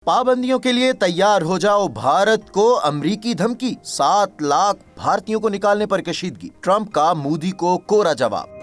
पाबंदियों के लिए तैयार हो जाओ, भारत को अमेरिकी धमकी, 7 लाख भारतीयों को निकालने पर कशीदगी, ट्रंप का मोदी को कोरा जवाब।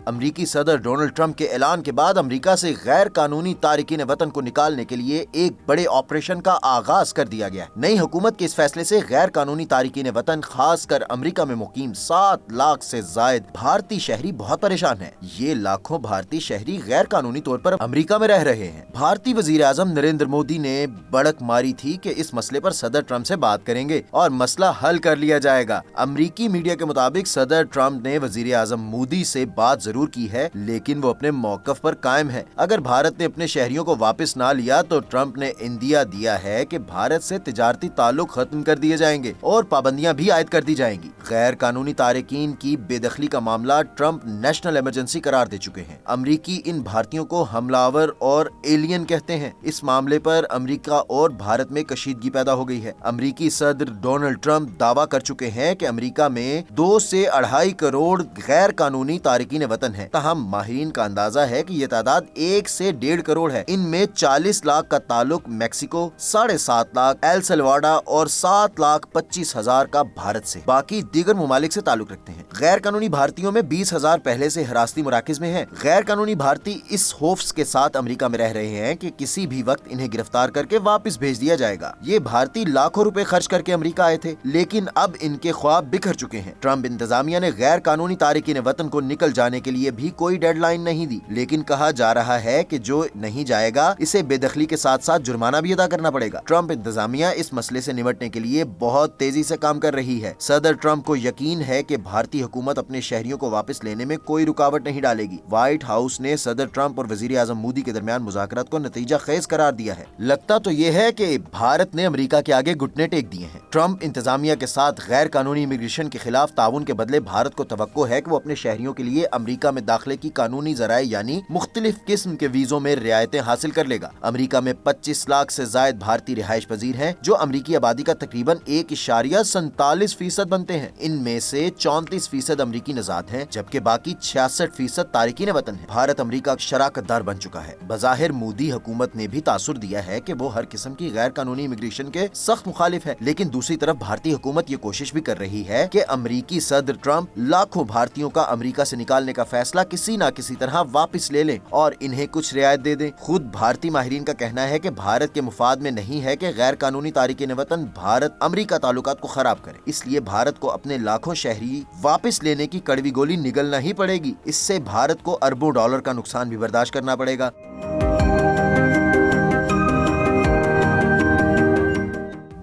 अमेरिकी सदर डोनाल्ड ट्रंप के ऐलान के बाद अमेरिका से गैर कानूनी तारिकीन वतन को निकालने के लिए एक बड़े ऑपरेशन का आगाज कर दिया गया है। नई हुकूमत के इस फैसले से गैर कानूनी तारिकीन वतन, खासकर अमेरिका में मुकीम 7 लाख से जायद भारतीय शहरी बहुत परेशान हैं। ये लाखों भारतीय शहरी गैर कानूनी तौर पर अमेरिका में रह रहे हैं। भारतीय वजीर आजम नरेंद्र मोदी ने बड़क मारी थी कि इस मसले पर सदर ट्रंप से बात करेंगे और मसला हल कर लिया जाएगा। अमेरिकी मीडिया के मुताबिक सदर ट्रंप ने वजीर आजम मोदी से बात जरूर की है, लेकिन वो अपने मौकफ पर कायम है। अगर भारत ने अपने शहरियों को वापस ना लिया तो ट्रंप ने इंदिया दिया है कि भारत से तिजारती ताल्लुक खत्म कर दिए जाएंगे और पाबंदियां भी आयद कर दी जाएंगी। गैर कानूनी तारिकीन की बेदखली का मामला ट्रंप नेशनल इमरजेंसी करार दे चुके हैं। अमेरिकी इन भारतीयों को हमलावर और एलियन कहते हैं। इस मामले पर अमेरिका और भारत में कशीदगी पैदा हो गई है। अमेरिकी सदर डोनाल्ड ट्रंप दावा कर चुके हैं कि अमेरिका में 2 से 2.5 करोड़ गैर कानूनी तारिकीन वतन है। तहम माहिरीन का अंदाजा है कि ये तादाद 1 से 1.5 करोड़ है। इनमें 40 लाख का ताल्लुक मैक्सिको, 7.5 लाख एल सल्वाडोर और 7,25,000 का भारत से। बाकी दीगर ममालिक से ताल्लुक रखते हैं। गैर कानूनी भारतीयों में 20,000 पहले से हिरासती मुराकिज में हैं। गैर कानूनी भारतीय इस खौफ के साथ अमेरिका में रह रहे हैं कि किसी भी वक्त इन्हें गिरफ्तार करके वापस भेज दिया जाएगा। ये भारतीय लाखों रुपए खर्च करके अमेरिका आए थे, लेकिन अब इनके ख्वाब बिखर चुके हैं। ट्रंप इंतजामिया ने गैर कानूनी तारिकीन वतन को निकल जाने के लिए भी कोई डेडलाइन नहीं दी, लेकिन कहा जा रहा है कि जो नहीं जाएगा इसे बेदखली के साथ साथ जुर्माना भी अदा करना पड़ेगा। ट्रंप इंतजामिया इस मसले से निपटने के लिए बहुत तेजी से काम कर रही है। सदर ट्रंप को यकीन है कि भारतीय हुकूमत अपने शहरियों को वापस लेने में कोई रुकावट नहीं डालेगी। व्हाइट हाउस ने सदर ट्रंप और वजीर आजम मोदी के दरमियान मुज़ाकरात को नतीजा खेज करार दिया है। लगता तो ये है कि भारत ने अमेरिका के आगे घुटने टेक दिए हैं। ट्रंप इंतजामिया के साथ गैर कानूनी इमिग्रेशन के खिलाफ ताउन के बदले भारत को तवक्को है कि वो अपने शहरियों के लिए अमेरिका में दाखिले की कानूनी ज़राए यानी मुख्तलिफ किस्म के वीजों में रियायतें हासिल कर लेगा। अमेरिका में 25 लाख से जायद भारतीय रिहाइश पजीर हैं, जो अमेरिकी आबादी का तकरीबन 1.47% बनते हैं। इनमें से 34% अमेरिकी नजाद हैं, जबकि बाकी 66% तारिकीन वतन हैं। भारत अमेरिका शराकतदार बन चुका है। बज़ाहिर मोदी हुकूमत ने भी तासुर दिया है कि वो हर किस्म की गैर कानूनी इमिग्रेशन के सख्त मुखालिफ है, लेकिन दूसरी तरफ भारतीय हुकूमत ये कोशिश भी कर रही है कि अमेरिकी सदर ट्रंप लाखों भारतीयों का अमेरिका से निकालने का फैसला किसी न किसी तरह वापस ले लें और इन्हें कुछ रियायत दे दें। खुद भारतीय माहिरीन का कहना है कि भारत के मुफाद में नहीं है कि गैर कानूनी तारिकीन वतन भारत अमेरिका ताल्लुकात को खराब करे। इसलिए भारत को अपने लाखों शहरी वापस लेने की कड़वी गोली निगलना ही पड़ेगी। इससे भारत को अरबों डॉलर का नुकसान भी बर्दाश्त करना पड़ेगा।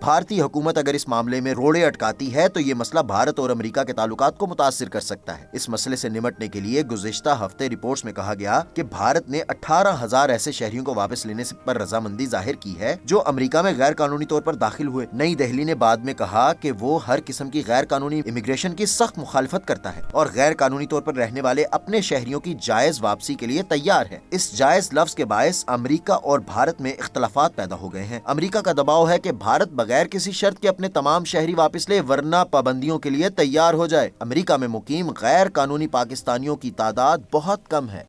भारतीय हुकूमत अगर इस मामले में रोड़े अटकाती है तो ये मसला भारत और अमेरिका के ताल्लुकात को मुतासिर कर सकता है। इस मसले से निपटने के लिए गुज़िश्ता हफ्ते रिपोर्ट्स में कहा गया कि भारत ने 18,000 ऐसे शहरियों को वापस लेने पर रजामंदी जाहिर की है जो अमेरिका में गैर कानूनी तौर पर दाखिल हुए। नई दिल्ली ने बाद में कहा कि वो हर किस्म की गैर कानूनी इमिग्रेशन की सख्त मुखालिफत करता है और गैर कानूनी तौर पर रहने वाले अपने शहरियों की जायज वापसी के लिए तैयार है। इस जायज लफ्ज के बायस अमेरिका और भारत में इख्तलाफात पैदा हो गए हैं। अमेरिका का दबाव है कि भारत बगैर किसी शर्त के अपने तमाम शहरी वापस ले, वरना पाबंदियों के लिए तैयार हो जाए। अमेरिका में मुकीम गैर कानूनी पाकिस्तानियों की तादाद बहुत कम है।